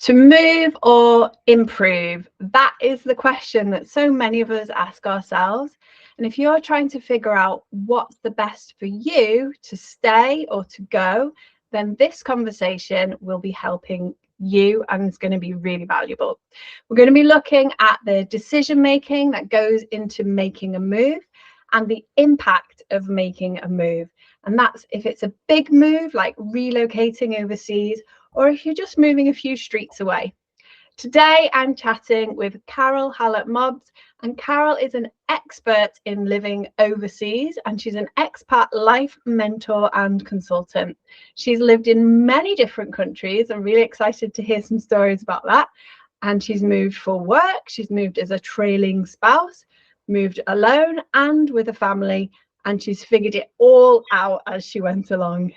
To move or improve? That is the question that so many of us ask ourselves. And if you're trying to figure out what's the best for you to stay or to go, then this conversation will be helping you and it's going to be really valuable. We're going to be looking at the decision making that goes into making a move and the impact of making a move. And that's if it's a big move like relocating overseas, or if you're just moving a few streets away. Today, I'm chatting with Carole Hallett Mobbs, and Carole is an expert in living overseas, and she's an expat life mentor and consultant. She's lived in many different countries. I'm really excited to hear some stories about that. And she's moved for work, she's moved as a trailing spouse, moved alone and with a family, and she's figured it all out as she went along.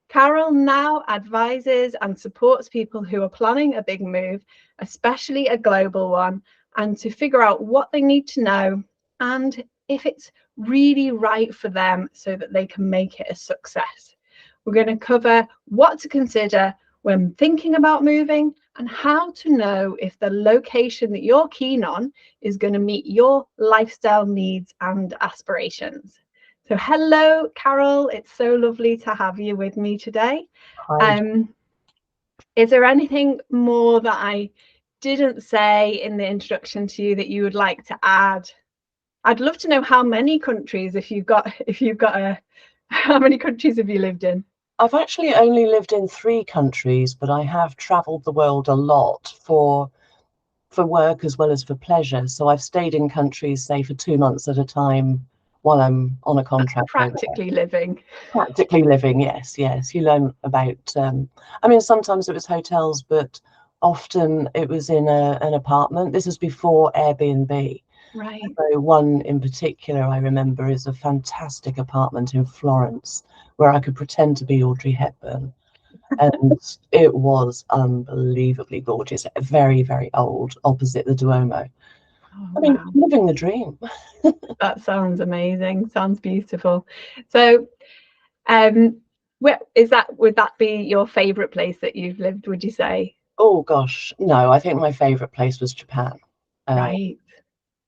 Carole now advises and supports people who are planning a big move, especially a global one, and to figure out what they need to know and if it's really right for them so that they can make it a success. We're going to cover what to consider when thinking about moving and how to know if the location that you're keen on is going to meet your lifestyle needs and aspirations. So hello, Carole. It's so lovely to have you with me today. Is there anything more that I didn't say in the introduction to you that you would like to add? I'd love to know how many countries, how many countries have you lived in? I've actually only lived in 3 countries, but I have traveled the world a lot for work as well as for pleasure. So I've stayed in countries, say, for 2 months at a time while I'm on a contract. Practically living. Practically living, yes. You learn about, I mean, sometimes it was hotels, but often it was in an apartment. This is before Airbnb. Right. So one in particular I remember is a fantastic apartment in Florence where I could pretend to be Audrey Hepburn. And it was unbelievably gorgeous, very, very old, opposite the Duomo. Oh, I mean, wow. living the dream. That sounds amazing. Sounds beautiful. So, would that be your favorite place that you've lived, would you say? Oh gosh, no, I think my favorite place was Japan. Right.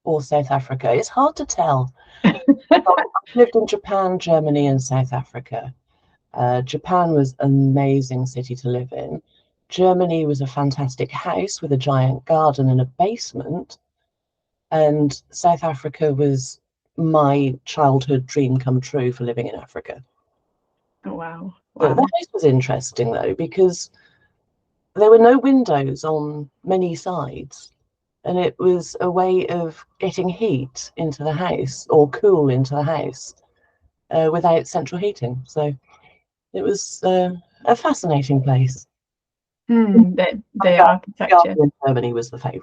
Or South Africa. It's hard to tell. I've lived in Japan, Germany, and South Africa. Japan was an amazing city to live in. Germany was a fantastic house with a giant garden and a basement. And South Africa was my childhood dream come true for living in Africa. Oh, wow. The house was interesting, though, because there were no windows on many sides. And it was a way of getting heat into the house or cool into the house without central heating. So it was a fascinating place. The architecture in Germany was the favourite.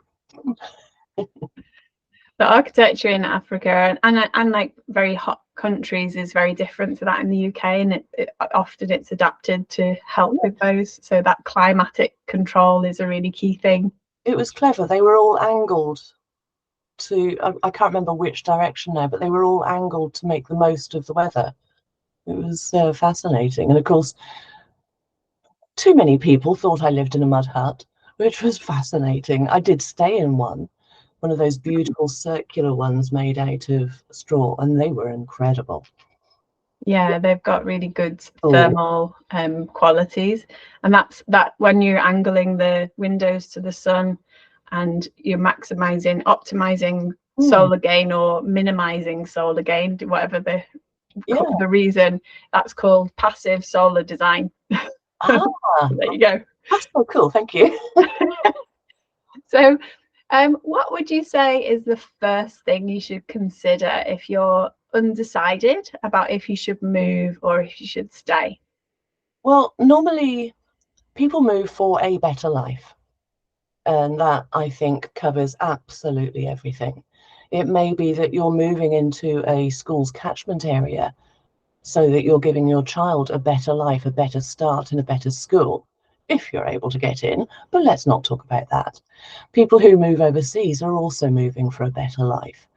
The architecture in Africa and like very hot countries is very different to that in the UK, and often it's adapted to help with those. So that climatic control is a really key thing. It was clever. They were all angled to, I can't remember which direction now, but they were all angled to make the most of the weather. It was fascinating. And of course, too many people thought I lived in a mud hut, which was fascinating. I did stay in one of those beautiful circular ones made out of straw, and they were incredible. Yeah, they've got really good thermal qualities, and that's when you're angling the windows to the sun and you're optimizing solar gain or minimizing solar gain, whatever the reason, that's called passive solar design. There you go. That's so cool, thank you. So what would you say is the first thing you should consider if you're undecided about if you should move or if you should stay? Well, normally people move for a better life, and that, I think, covers absolutely everything. It may be that you're moving into a school's catchment area so that you're giving your child a better life, a better start in a better school, if you're able to get in, but let's not talk about that. People who move overseas are also moving for a better life,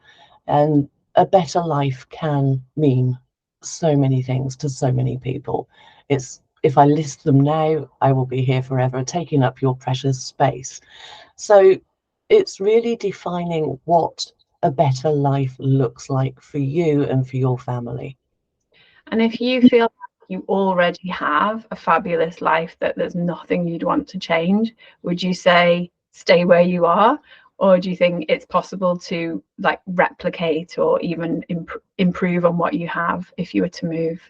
and a better life can mean so many things to so many people. It's if I list them now, I will be here forever, taking up your precious space. So it's really defining what a better life looks like for you and for your family. And if you feel like you already have a fabulous life, that there's nothing you'd want to change, would you say stay where you are? Or do you think it's possible to like replicate or even improve on what you have if you were to move?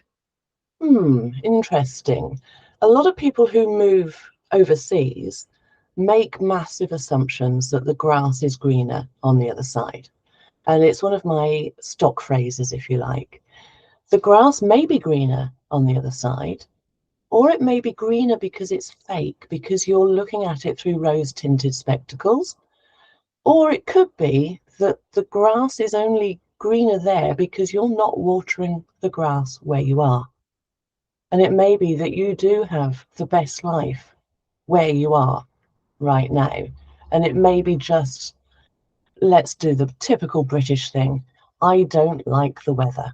Interesting. A lot of people who move overseas make massive assumptions that the grass is greener on the other side. And it's one of my stock phrases, if you like. The grass may be greener on the other side, or it may be greener because it's fake, because you're looking at it through rose-tinted spectacles. Or it could be that the grass is only greener there because you're not watering the grass where you are. And it may be that you do have the best life where you are right now. And it may be just, let's do the typical British thing. I don't like the weather.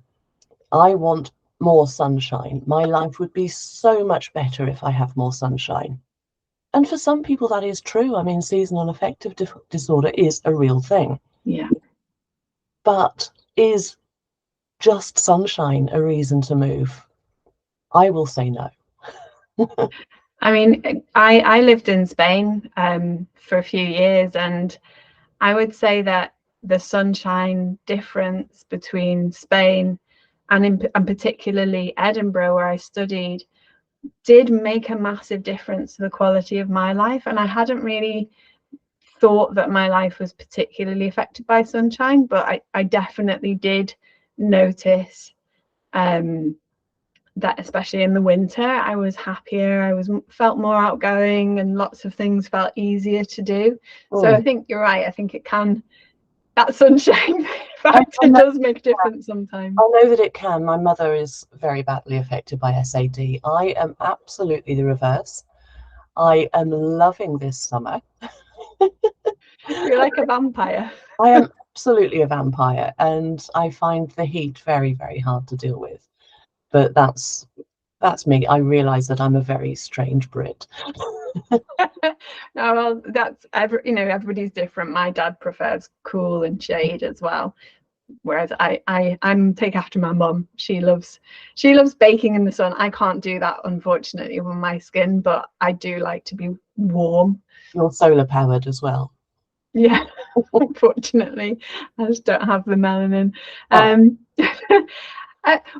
I want more sunshine. My life would be so much better if I have more sunshine. And for some people, that is true. I mean, seasonal affective disorder is a real thing. Yeah. But is just sunshine a reason to move? I will say no. I mean, I lived in Spain for a few years, and I would say that the sunshine difference between Spain and particularly Edinburgh, where I studied, did make a massive difference to the quality of my life. And I hadn't really thought that my life was particularly affected by sunshine, but I definitely did notice that especially in the winter, I was happier, felt more outgoing, and lots of things felt easier to do. So I think you're right. I think it can, that sunshine factor does make a difference sometimes. I know that it can. My mother is very badly affected by SAD. I am absolutely the reverse. I am loving this summer. You're like a vampire. I am absolutely a vampire, and I find the heat very, very hard to deal with. But that's me. I realise that I'm a very strange Brit. No, well, that's everybody's different. My dad prefers cool and shade as well, whereas I'm take after my mum. She loves baking in the sun. I can't do that, unfortunately, with my skin, but I do like to be warm. You're solar powered as well. Yeah, unfortunately, I just don't have the melanin.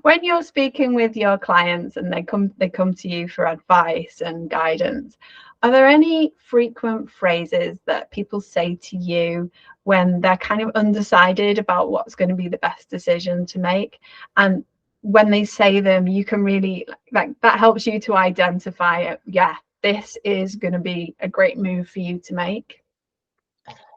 When you're speaking with your clients and they come to you for advice and guidance, are there any frequent phrases that people say to you when they're kind of undecided about what's going to be the best decision to make? And when they say them, you can really, like, that helps you to identify, yeah, this is going to be a great move for you to make.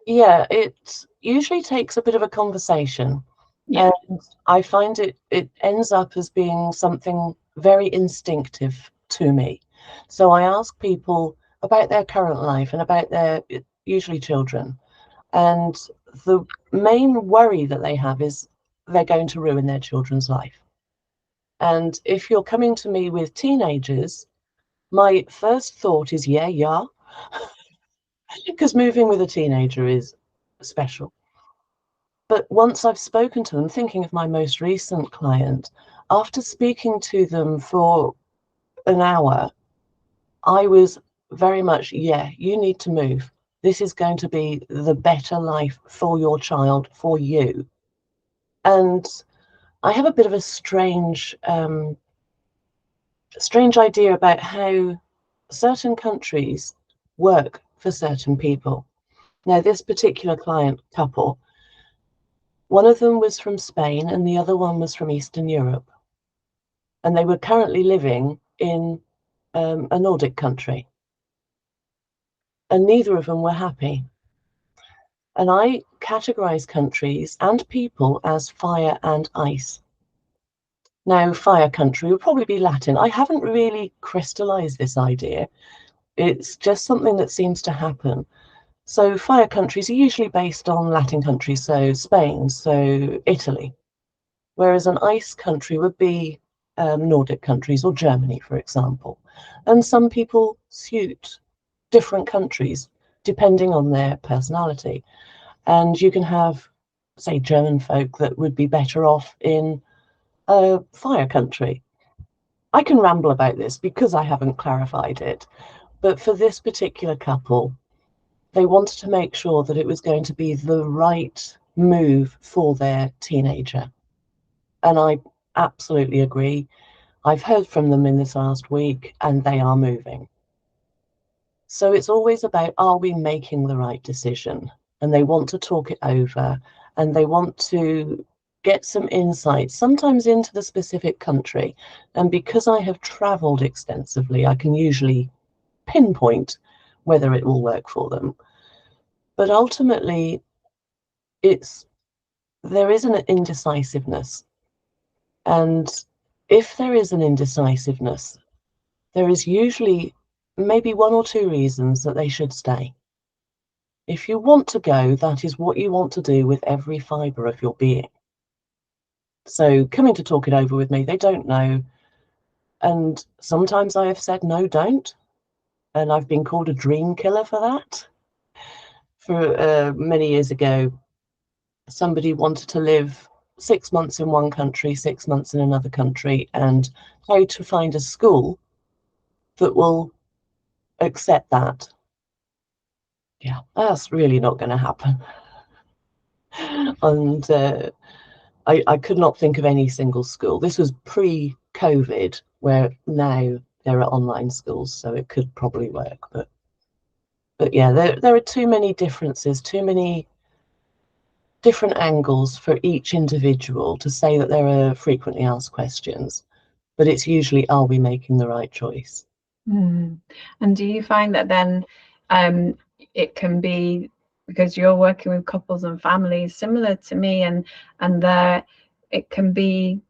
Yeah, it usually takes a bit of a conversation. Yeah. And I find it ends up as being something very instinctive to me. So I ask people about their current life and about their usually children. And the main worry that they have is they're going to ruin their children's life. And if you're coming to me with teenagers, my first thought is, yeah, because moving with a teenager is special. But once I've spoken to them, thinking of my most recent client, after speaking to them for an hour, I was very much, yeah, you need to move. This is going to be the better life for your child, for you. And I have a bit of a strange idea about how certain countries work for certain people. Now, this particular client couple, one of them was from Spain and the other one was from Eastern Europe. And they were currently living in a Nordic country. And neither of them were happy. And I categorize countries and people as fire and ice. Now, fire country would probably be Latin. I haven't really crystallized this idea. It's just something that seems to happen. So fire countries are usually based on Latin countries, so Spain, so Italy. Whereas an ice country would be Nordic countries or Germany, for example. And some people suit different countries depending on their personality. And you can have, say, German folk that would be better off in a fire country. I can ramble about this because I haven't clarified it, but for this particular couple, they wanted to make sure that it was going to be the right move for their teenager. And I absolutely agree. I've heard from them in this last week, and they are moving. So it's always about, are we making the right decision? And they want to talk it over, and they want to get some insight, sometimes into the specific country. And because I have traveled extensively, I can usually pinpoint whether it will work for them. But ultimately, there is an indecisiveness. And if there is an indecisiveness, there is usually maybe one or two reasons that they should stay. If you want to go, that is what you want to do with every fibre of your being. So coming to talk it over with me, they don't know. And sometimes I have said, no, don't. And I've been called a dream killer for that. For many years ago, somebody wanted to live 6 months in one country, 6 months in another country, and how to find a school that will accept that. Yeah, that's really not going to happen. And I could not think of any single school. This was pre-COVID, where now there are online schools, so it could probably work. But yeah, there are too many differences, too many different angles for each individual to say that there are frequently asked questions. But it's usually, are we making the right choice? And do you find that then it can be, because you're working with couples and families similar to me, and there it can be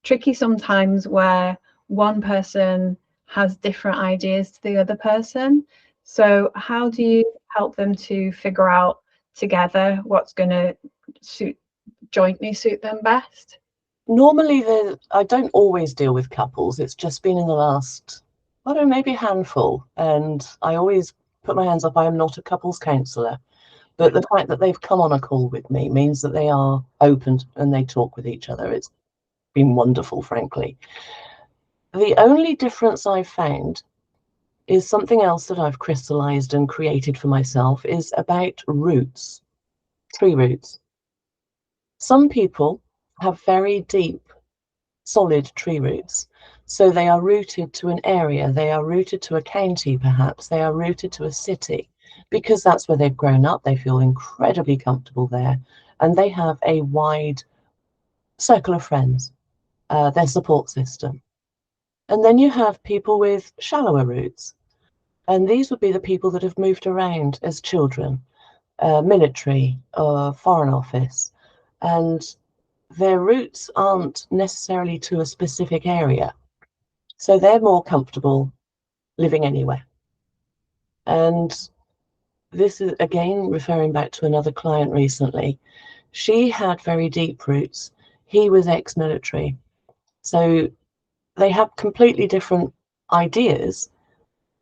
tricky sometimes where one person has different ideas to the other person. So how do you help them to figure out together what's going to jointly suit them best? Normally, I don't always deal with couples. It's just been in the last, I don't know, maybe a handful. And I always put my hands up. I am not a couples counsellor. But the fact that they've come on a call with me means that they are open and they talk with each other. It's been wonderful, frankly. The only difference I've found is something else that I've crystallized and created for myself, is about roots, tree roots. Some people have very deep, solid tree roots. So they are rooted to an area, they are rooted to a county, perhaps, they are rooted to a city, because that's where they've grown up. They feel incredibly comfortable there, and they have a wide circle of friends, their support system. And then you have people with shallower roots, and these would be the people that have moved around as children, military or foreign office, and their roots aren't necessarily to a specific area. So they're more comfortable living anywhere. And this is, again, referring back to another client recently. She had very deep roots. He was ex-military. So they have completely different ideas.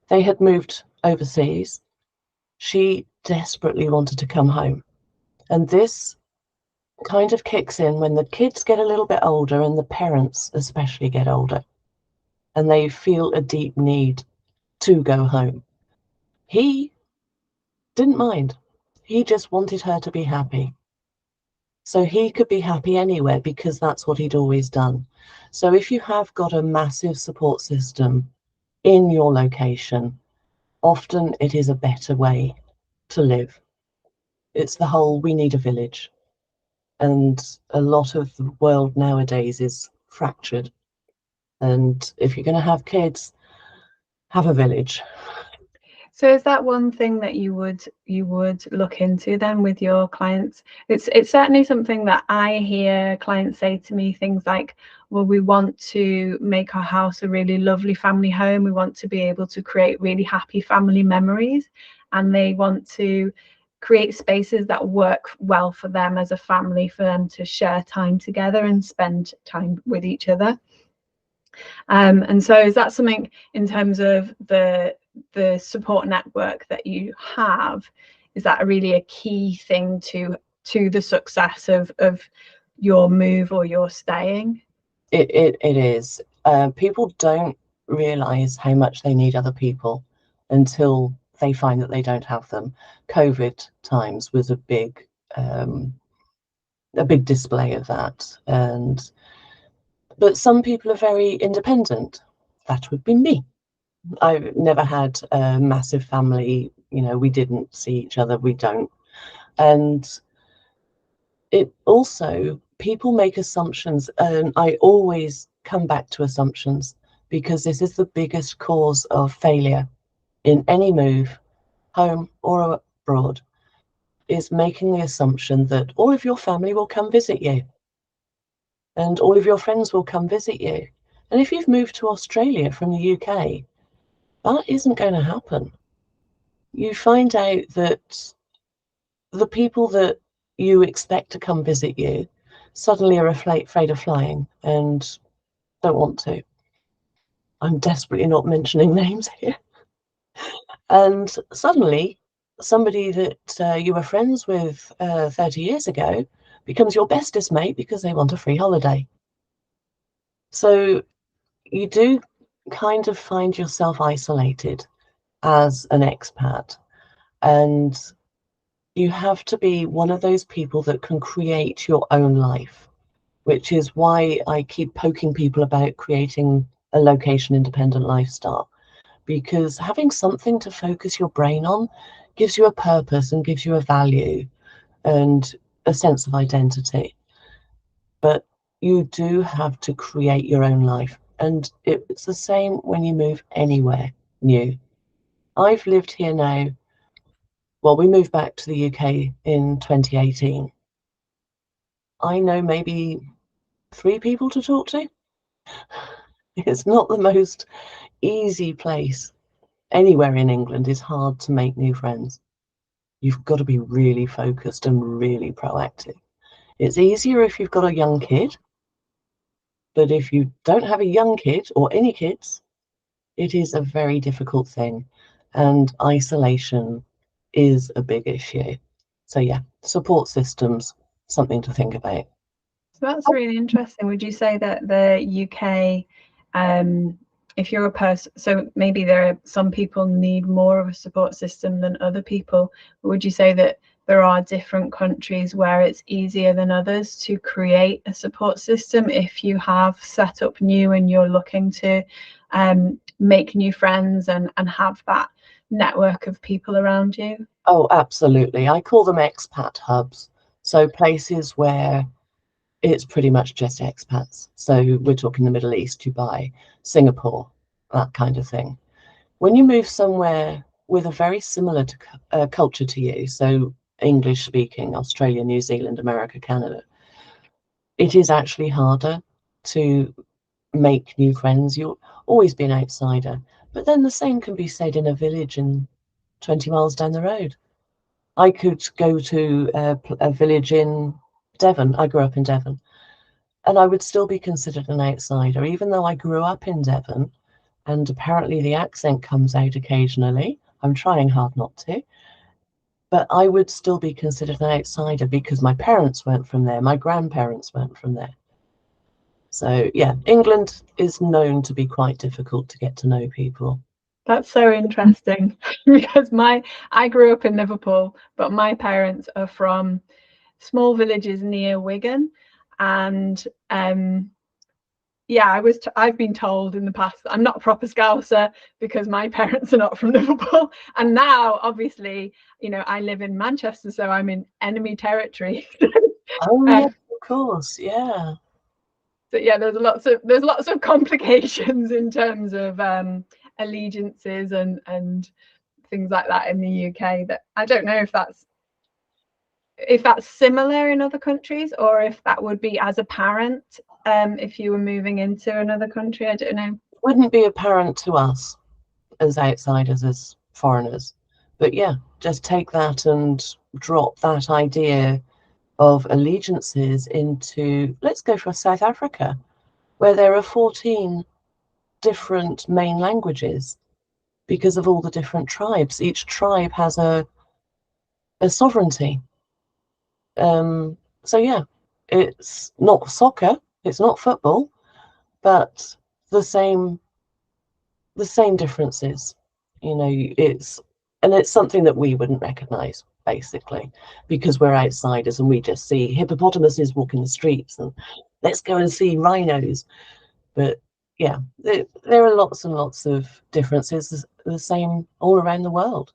They had moved overseas. She desperately wanted to come home. And this kind of kicks in when the kids get a little bit older, and the parents especially get older, and they feel a deep need to go home. He didn't mind. He just wanted her to be happy. So he could be happy anywhere because that's what he'd always done. So if you have got a massive support system in your location, often it is a better way to live. It's the whole, we need a village. And a lot of the world nowadays is fractured. And if you're going to have kids, have a village. So is that one thing that you would look into then with your clients? It's certainly something that I hear clients say to me, things like, well, we want to make our house a really lovely family home. We want to be able to create really happy family memories, and they want to create spaces that work well for them as a family, for them to share time together and spend time with each other. And so is that something in terms of the support network that you have, is that really a key thing to the success of your move or your staying? It is. People don't realize how much they need other people until they find that they don't have them. COVID times was a big display of that. But some people are very independent. That would be me. I've never had a massive family. We didn't see each other. We don't. And it also, people make assumptions, and I always come back to assumptions, because this is the biggest cause of failure in any move, home or abroad, is making the assumption that all of your family will come visit you and all of your friends will come visit you. And if you've moved to Australia from the UK, that isn't going to happen. You find out that the people that you expect to come visit you suddenly are afraid of flying and don't want to. I'm desperately not mentioning names here. And suddenly, somebody that you were friends with 30 years ago becomes your bestest mate because they want a free holiday. So you do kind of find yourself isolated as an expat, and you have to be one of those people that can create your own life, which is why I keep poking people about creating a location independent lifestyle, because having something to focus your brain on gives you a purpose and gives you a value and a sense of identity. But you do have to create your own life, and it's the same when you move anywhere new. I've lived here now, well, we moved back to the UK in 2018. I know maybe 3 people to talk to. It's not the most easy place. Anywhere in England is hard to make new friends. You've got to be really focused and really proactive. It's easier if you've got a young kid, but if you don't have a young kid or any kids, it is a very difficult thing, and isolation is a big issue. So yeah, support systems, something to think about. So that's really interesting. Would you say that the UK, if you're a person, so maybe there are some people need more of a support system than other people, but would you say that there are different countries where it's easier than others to create a support system if you have set up new and you're looking to make new friends and have that network of people around you? Oh, absolutely. I call them expat hubs. So places where it's pretty much just expats. So we're talking the Middle East, Dubai, Singapore, that kind of thing. When you move somewhere with a very similar culture to you, so English speaking, Australia, New Zealand, America, Canada, it is actually harder to make new friends. You'll always be an outsider. But then the same can be said in a village in 20 miles down the road. I could go to a village in Devon. I grew up in Devon, and I would still be considered an outsider, even though I grew up in Devon, and apparently the accent comes out occasionally. I'm trying hard not to, but I would still be considered an outsider because my parents weren't from there, my grandparents weren't from there. So yeah, England is known to be quite difficult to get to know people. That's so interesting because I grew up in Liverpool, but my parents are from small villages near Wigan, and yeah, I've been told in the past that I'm not a proper Scouser because my parents are not from Liverpool, and now obviously I live in Manchester, so I'm in enemy territory. Oh yeah, of course, yeah. So yeah, there's lots of complications in terms of allegiances and things like that in the UK, that I don't know if that's similar in other countries, or if that would be as apparent if you were moving into another country. I don't know. Wouldn't be apparent to us as outsiders, as foreigners. But yeah, just take that and drop that idea of allegiances into, let's go for South Africa, where there are 14 different main languages because of all the different tribes. Each tribe has a sovereignty. So yeah, it's not soccer, it's not football, but the same differences. You know, it's something that we wouldn't recognize basically because we're outsiders and we just see hippopotamuses walking the streets and let's go and see rhinos. But yeah, there are lots and lots of differences, the same all around the world.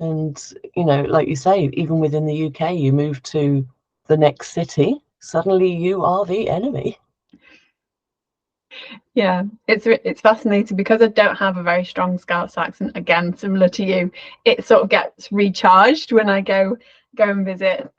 And, you know, like you say, even within the UK, you move to the next city, suddenly you are the enemy. Yeah, it's fascinating because I don't have a very strong Scots accent. Again, similar to you, it sort of gets recharged when I go and visit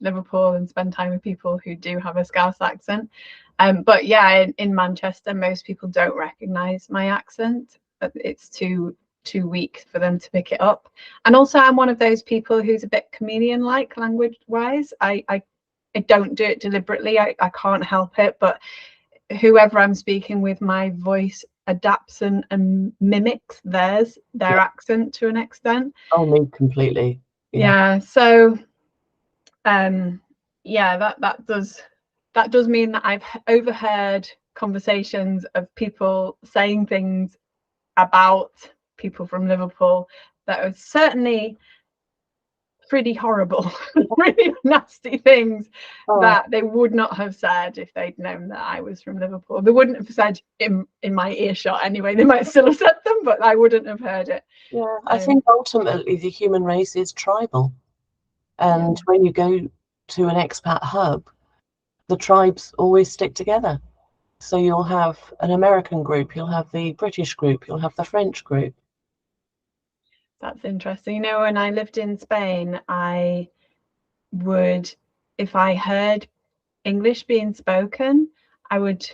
Liverpool and spend time with people who do have a Scots accent. But yeah, in Manchester, most people don't recognise my accent. It's too weak for them to pick it up. And also, I'm one of those people who's a bit chameleon-like language-wise. I don't do it deliberately. I can't help it, but whoever I'm speaking with, my voice adapts and mimics their accent to an extent. Oh, me completely. Yeah. So yeah, that does mean that I've overheard conversations of people saying things about people from Liverpool that are certainly pretty horrible, really nasty things that they would not have said if they'd known that I was from Liverpool. They wouldn't have said in my earshot anyway. They might still have said them, but I wouldn't have heard it. Yeah, I think ultimately the human race is tribal. And when you go to an expat hub, the tribes always stick together. So you'll have an American group, you'll have the British group, you'll have the French group. That's interesting. You know, when I lived in Spain, I would, if I heard English being spoken, I would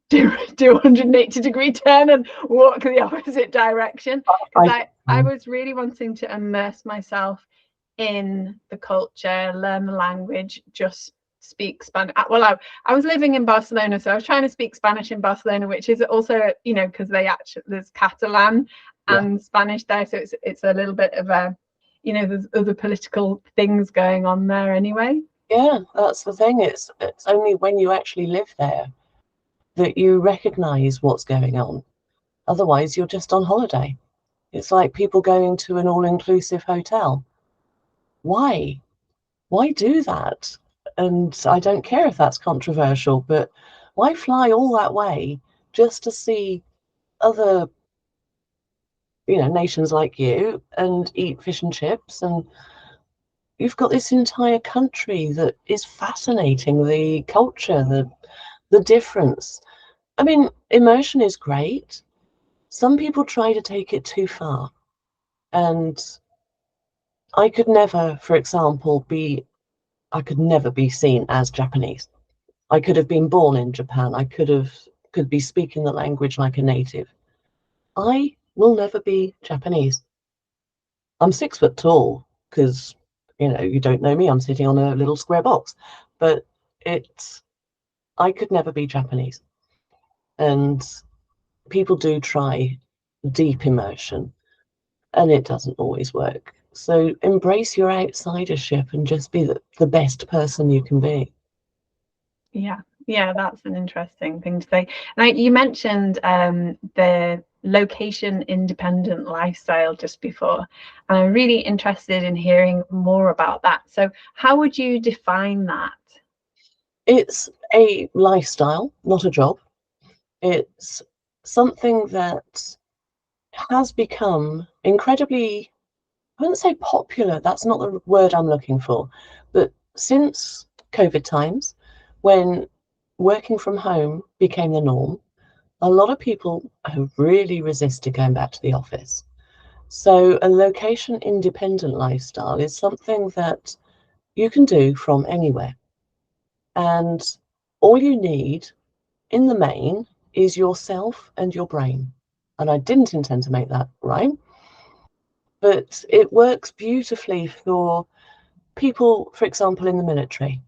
do a 180-degree turn and walk the opposite direction, because I was really wanting to immerse myself in the culture, learn the language, just speak Spanish. Well, I was living in Barcelona, so I was trying to speak Spanish in Barcelona, which is also, you know, because there's Catalan and Spanish there, so it's a little bit of a, you know, there's other political things going on there anyway. Yeah, that's the thing. It's only when you actually live there that you recognize what's going on. Otherwise, you're just on holiday. It's like people going to an all-inclusive hotel. Why? Why do that? And I don't care if that's controversial, but why fly all that way just to see other, you know, nations like you and eat fish and chips? And you've got this entire country that is fascinating, the culture, the difference. I mean, immersion is great. Some people try to take it too far. And I could never, for example, I could never be seen as Japanese. I could have been born in Japan. I could be speaking the language like a native. I will never be Japanese. I'm 6 foot tall because, you know, you don't know me. I'm sitting on a little square box, but I could never be Japanese. And people do try deep immersion, and it doesn't always work. So embrace your outsidership and just be the best person you can be. Yeah, that's an interesting thing to say. Now, you mentioned the location independent lifestyle just before, and I'm really interested in hearing more about that. So how would you define that? It's a lifestyle, not a job. It's something that has become incredibly, I wouldn't say popular, that's not the word I'm looking for, but since COVID times, when working from home became the norm, a lot of people have really resisted going back to the office. So a location independent lifestyle is something that you can do from anywhere. And all you need in the main is yourself and your brain. And I didn't intend to make that rhyme, but it works beautifully for people, for example, in the military.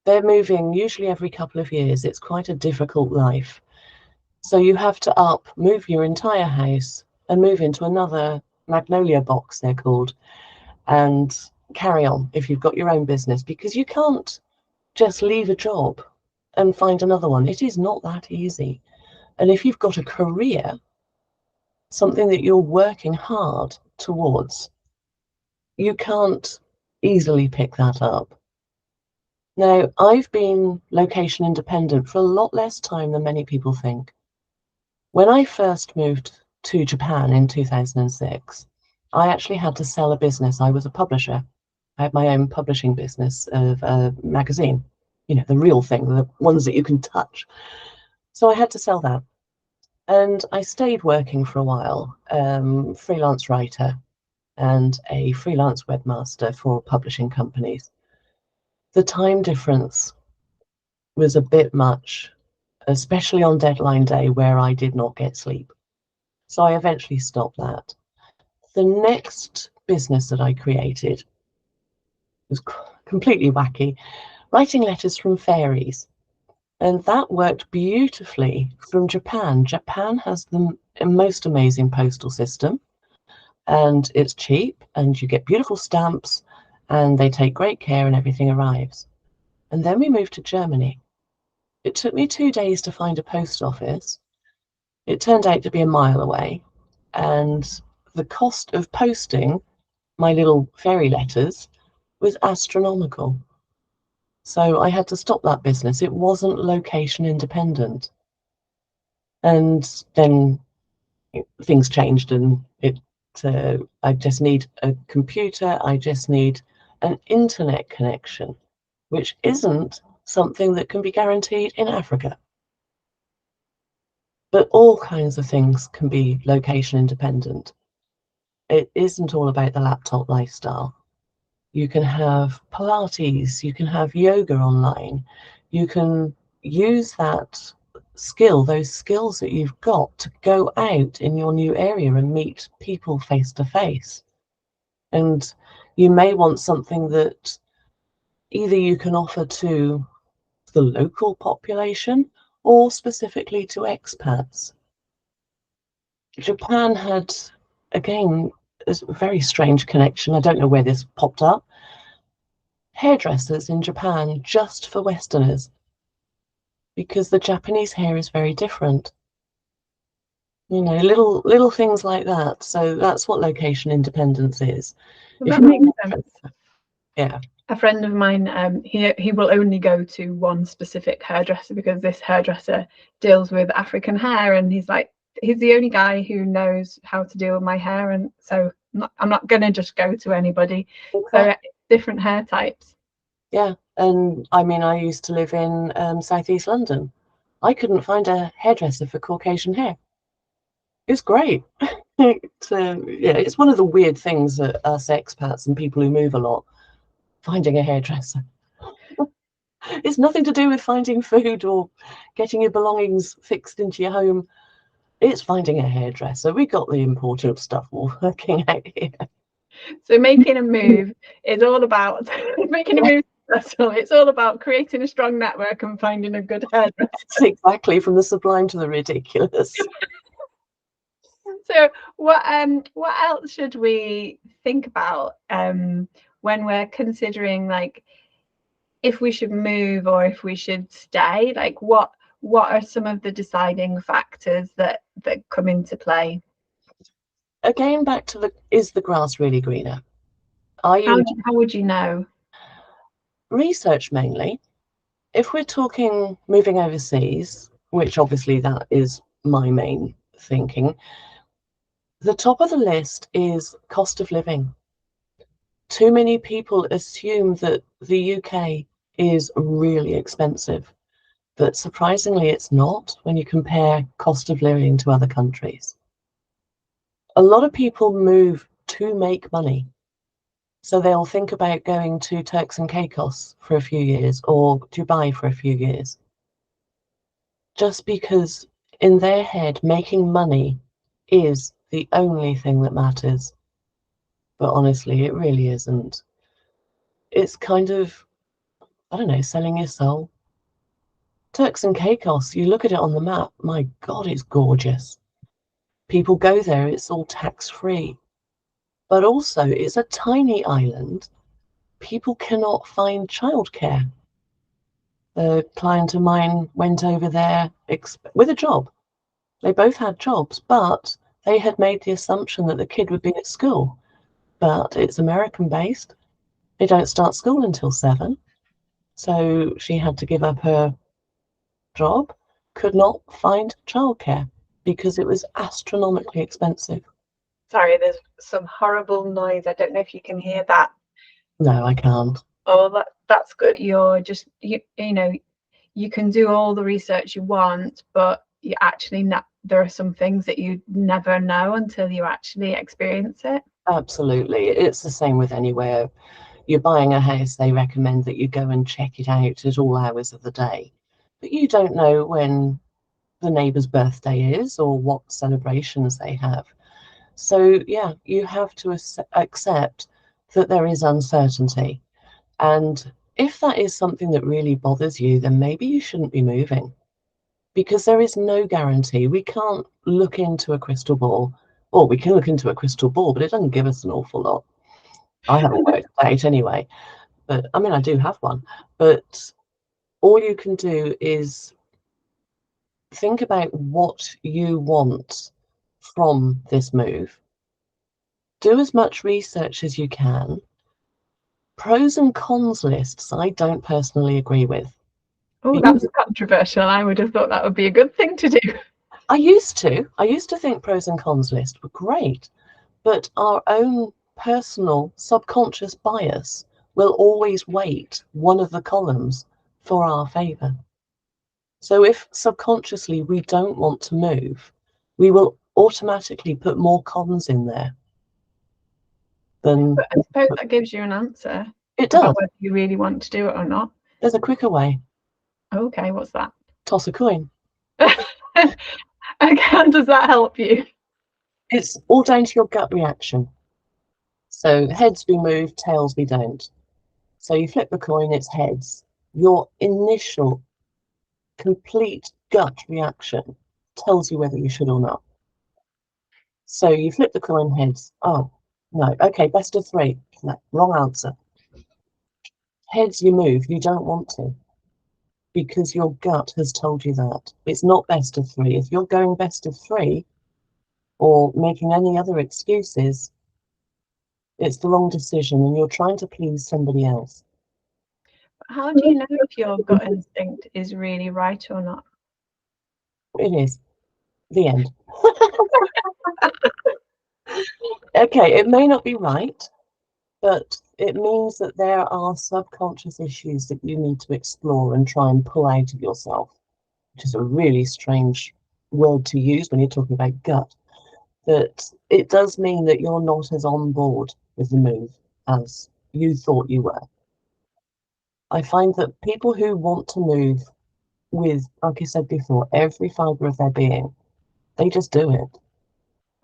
They're moving usually every couple of years. It's quite a difficult life. So you have to move your entire house and move into another magnolia box, they're called, and carry on if you've got your own business, because you can't just leave a job and find another one. It is not that easy. And if you've got a career, something that you're working hard towards, you can't easily pick that up. Now, I've been location independent for a lot less time than many people think. When I first moved to Japan in 2006, I actually had to sell a business. I was a publisher. I had my own publishing business of a magazine, the real thing, the ones that you can touch. So I had to sell that. And I stayed working for a while, freelance writer and a freelance webmaster for publishing companies. The time difference was a bit much, especially on deadline day where I did not get sleep. So I eventually stopped that. The next business that I created was completely wacky, writing letters from fairies. And that worked beautifully from Japan. Japan has the most amazing postal system, and it's cheap, and you get beautiful stamps, and they take great care, and everything arrives. And then we moved to Germany. It took me 2 days to find a post office. It turned out to be a mile away, and the cost of posting my little fairy letters was astronomical. So I had to stop that business. It wasn't location independent. And then things changed, and I just need a computer. I just need an internet connection, which isn't something that can be guaranteed in Africa. But all kinds of things can be location independent. It isn't all about the laptop lifestyle. You can have Pilates, you can have yoga online, you can use that those skills that you've got to go out in your new area and meet people face to face. And you may want something that either you can offer to the local population or specifically to expats. Japan had, again, a very strange connection. I don't know where this popped up. Hairdressers in Japan just for Westerners, because the Japanese hair is very different. Little things like that. So that's what location independence is. Well, that makes sense. Yeah. A friend of mine, he will only go to one specific hairdresser because this hairdresser deals with African hair, and he's the only guy who knows how to deal with my hair, and so I'm not going to just go to anybody. So different hair types. Yeah, and I mean, I used to live in southeast London. I couldn't find a hairdresser for Caucasian hair. It's great. It's one of the weird things that us expats and people who move a lot, finding a hairdresser. It's nothing to do with finding food or getting your belongings fixed into your home. It's finding a hairdresser. We got the important stuff working out here. So making a move is all about making a move. It's all about creating a strong network and finding a good hairdresser. Exactly, from the sublime to the ridiculous. So what else should we think about when we're considering if we should move or if we should stay? What are some of the deciding factors that come into play? Again, back to is the grass really greener? How would you know? Research mainly. If we're talking moving overseas, which obviously that is my main thinking, the top of the list is cost of living. Too many people assume that the UK is really expensive, but surprisingly it's not when you compare cost of living to other countries. A lot of people move to make money. So they'll think about going to Turks and Caicos for a few years or Dubai for a few years. Just because in their head, making money is the only thing that matters. But honestly, it really isn't. It's kind of, I don't know, selling your soul Turks and Caicos, you look at it on the map, my God, it's gorgeous. People go there, it's all tax-free. But also, it's a tiny island. People cannot find childcare. A client of mine went over there with a job. They both had jobs, but they had made the assumption that the kid would be at school. But it's American-based. They don't start school until 7. So she had to give up her job, could not find childcare because it was astronomically expensive. Sorry, there's some horrible noise. I don't know if you can hear that. No, I can't. Oh, that's good. You're just, you know, you can do all the research you want, but you actually there are some things that you never know until you actually experience it. Absolutely. It's the same with anywhere. You're buying a house, they recommend that you go and check it out at all hours of the day. But you don't know when the neighbour's birthday is or what celebrations they have. So, yeah, you have to accept that there is uncertainty. And if that is something that really bothers you, then maybe you shouldn't be moving, because there is no guarantee. We can't look into a crystal ball, or we can look into a crystal ball, but it doesn't give us an awful lot. I haven't worked it out anyway, but I mean, I do have one. But all you can do is think about what you want from this move. Do as much research as you can. Pros and cons lists, I don't personally agree with. Oh, that's controversial. I would have thought that would be a good thing to do. I used to think pros and cons lists were great, but our own personal subconscious bias will always weight one of the columns for our favour. So if subconsciously we don't want to move, we will automatically put more cons in there than. But I suppose that gives you an answer. It does. About whether you really want to do it or not. There's a quicker way. Okay, what's that? Toss a coin. Okay, and does that help you? It's all down to your gut reaction. So heads we move, tails we don't. So you flip the coin, it's heads. Your initial complete gut reaction tells you whether you should or not. So you flip the coin heads. Oh, no. Okay, best of 3. No, wrong answer. Heads you move, you don't want to, because your gut has told you that. It's not best of 3. If you're going best of 3 or making any other excuses, it's the wrong decision and you're trying to please somebody else. How do you know if your gut instinct is really right or not? It is. The end. Okay, it may not be right, but it means that there are subconscious issues that you need to explore and try and pull out of yourself, which is a really strange word to use when you're talking about gut. But it does mean that you're not as on board with the move as you thought you were. I find that people who want to move with, like I said before, every fibre of their being, they just do it.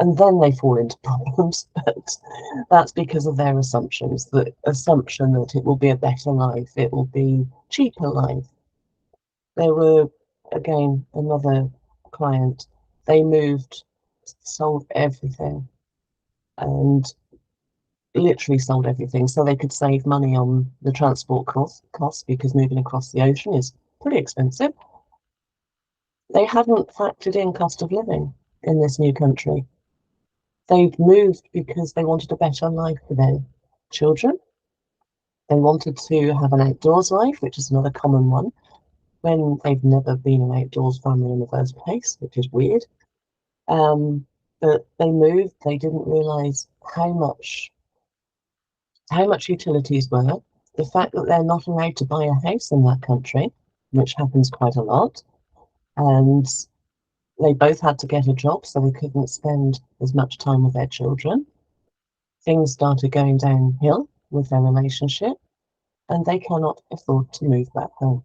And then they fall into problems. But that's because of their assumptions, the assumption that it will be a better life, it will be cheaper life. There were, again, another client, they moved, sold everything, and literally sold everything so they could save money on the transport costs, because moving across the ocean is pretty expensive. They hadn't factored in cost of living in this new country. They've moved because they wanted a better life for their children. They wanted to have an outdoors life, which is another common one, when they've never been an outdoors family in the first place, which is weird. But they moved, they didn't realise how much utilities were, the fact that they're not allowed to buy a house in that country, which happens quite a lot, and they both had to get a job, so they couldn't spend as much time with their children. Things started going downhill with their relationship, and they cannot afford to move back home.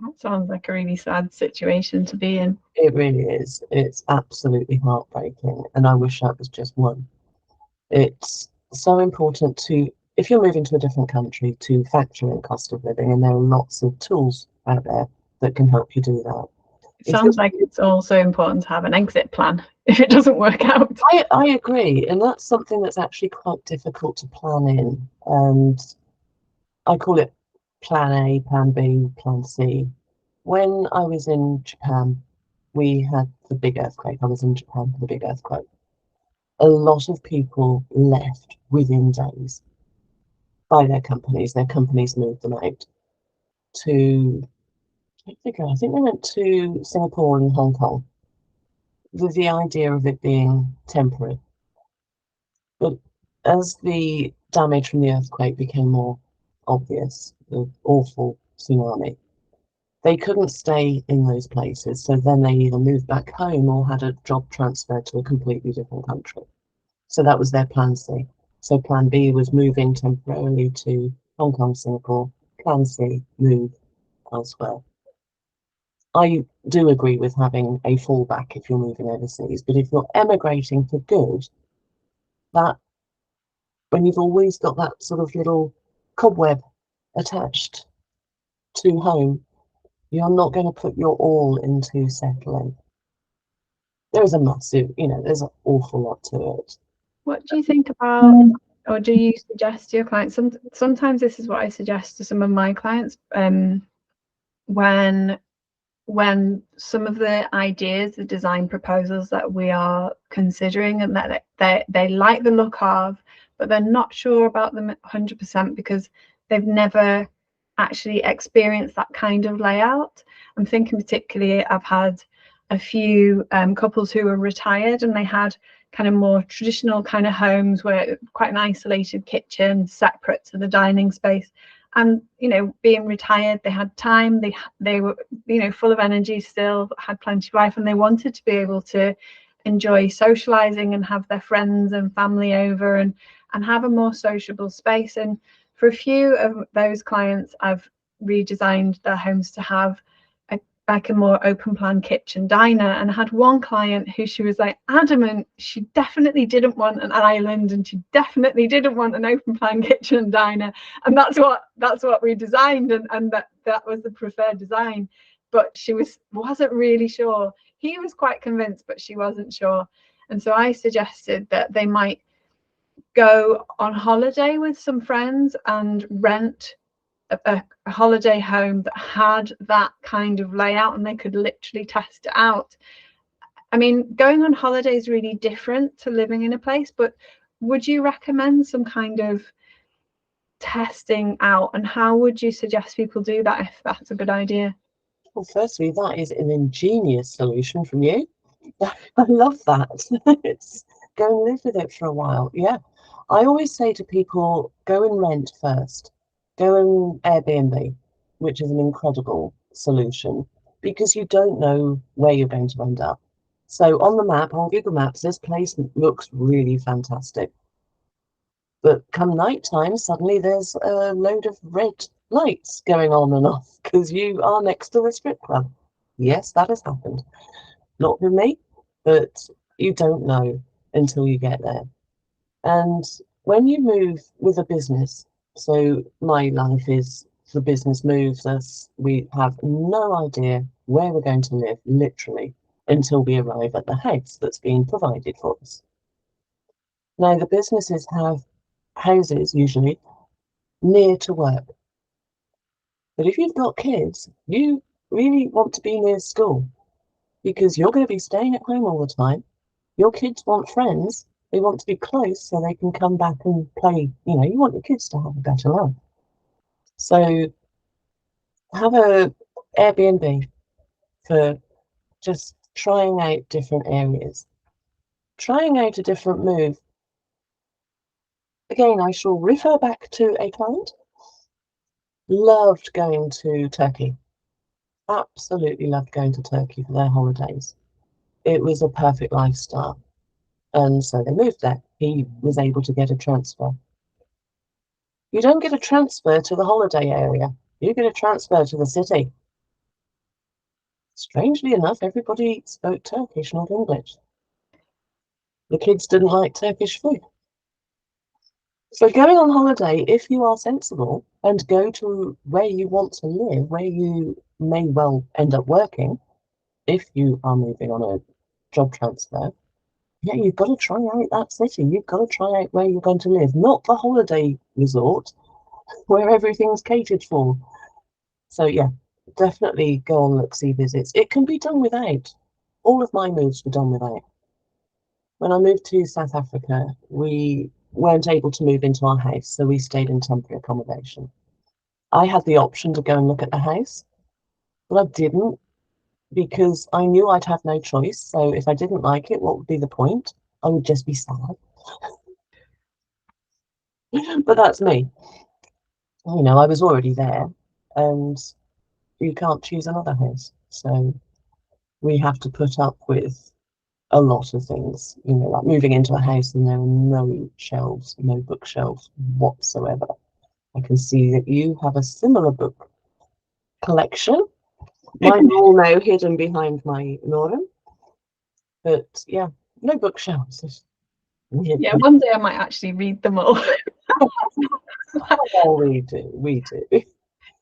That sounds like a really sad situation to be in. It really is. It's absolutely heartbreaking, and I wish that was just one. It's so important to, if you're moving to a different country, to factor in cost of living, and there are lots of tools out there that can help you do that. It sounds like it's also important to have an exit plan if it doesn't work out. I agree, and that's something that's actually quite difficult to plan in. And I call it plan A, plan B, plan C. When I was in Japan, we had the big earthquake. I was in Japan for the big earthquake. A lot of people left within days by their companies. Their companies moved them out to, I think they went to Singapore and Hong Kong with the idea of it being temporary. But as the damage from the earthquake became more obvious, the awful tsunami, they couldn't stay in those places. So then they either moved back home or had a job transfer to a completely different country. So that was their plan C. So plan B was moving temporarily to Hong Kong, Singapore. Plan C, move elsewhere. I do agree with having a fallback if you're moving overseas, but if you're emigrating for good, that when you've always got that sort of little cobweb attached to home, you're not going to put your all into settling. There is a massive, there's an awful lot to it. What do you think about, or do you suggest to your clients? Sometimes this is what I suggest to some of my clients, when some of the ideas, the design proposals that we are considering and that they like the look of, but they're not sure about them 100% because they've never actually experienced that kind of layout. I'm thinking particularly, I've had a few couples who were retired and they had kind of more traditional kind of homes where quite an isolated kitchen separate to the dining space. And being retired, they had time, they were full of energy still, had plenty of life, and they wanted to be able to enjoy socializing and have their friends and family over and have a more sociable space. And for a few of those clients, I've redesigned their homes to have like a more open plan kitchen diner. And I had one client who she was like adamant she definitely didn't want an island and she definitely didn't want an open plan kitchen diner, and that's what we designed, and that was the preferred design. But she wasn't really sure. He was quite convinced, but she wasn't sure. And so I suggested that they might go on holiday with some friends and rent a holiday home that had that kind of layout, and they could literally test it out. I mean, going on holiday is really different to living in a place, but would you recommend some kind of testing out, and how would you suggest people do that if that's a good idea? Well, firstly, that is an ingenious solution from you. I love that. It's go and live with it for a while. Yeah. I always say to people, go and rent first. Go and Airbnb, which is an incredible solution because you don't know where you're going to end up. So on the map, on Google Maps, this place looks really fantastic. But come nighttime, suddenly there's a load of red lights going on and off because you are next to the strip club. Yes, that has happened. Not with me, but you don't know until you get there. And when you move with a business, so my life is the business moves us, we have no idea where we're going to live, literally, until we arrive at the house that's been provided for us. Now, the businesses have houses usually near to work. But if you've got kids, you really want to be near school because you're going to be staying at home all the time. Your kids want friends. They want to be close so they can come back and play. You want your kids to have a better life. So have a Airbnb for just trying out different areas, trying out a different move. Again, I shall refer back to a client. Loved going to Turkey. Absolutely loved going to Turkey for their holidays. It was a perfect lifestyle. And so they moved there. He was able to get a transfer. You don't get a transfer to the holiday area. You get a transfer to the city. Strangely enough, everybody spoke Turkish, not English. The kids didn't like Turkish food. So going on holiday, if you are sensible and go to where you want to live, where you may well end up working, if you are moving on a job transfer, yeah, you've got to try out that city. You've got to try out where you're going to live, not the holiday resort where everything's catered for. So yeah, definitely go on look-see visits. It can be done without. All of my moves were done without. When I moved to South Africa, we weren't able to move into our house, so we stayed in temporary accommodation. I had the option to go and look at the house, but I didn't because I knew I'd have no choice. So if I didn't like it, what would be the point? I would just be sad. But that's me. You know, I was already there, and you can't choose another house. So we have to put up with a lot of things, you know, like moving into a house and there are no shelves, no bookshelves whatsoever. I can see that you have a similar book collection. Mine are all now hidden behind my Northern. But yeah, no bookshelves. Yeah, one day I might actually read them all. Oh, we do, we do.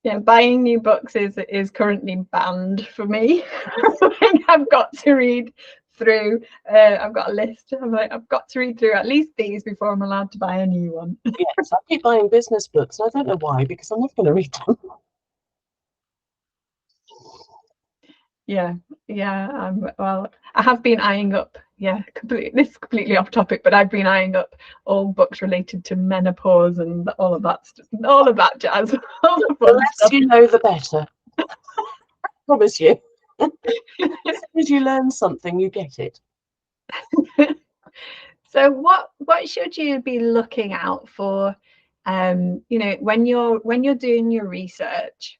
Yeah, buying new books is currently banned for me. I've got to read through. I've got a list. I'm like, I've got to read through at least these before I'm allowed to buy a new one. Yes, I keep buying business books, and I don't know why, because I'm not going to read them. Yeah, well, I have been eyeing up. Yeah, this is completely off topic, but I've been eyeing up all books related to menopause and all of that stuff, all of that jazz. All the The fun less stuff. you know, the better. Promise you. As soon as you learn something, you get it. So what should you be looking out for? You know, when you're doing your research,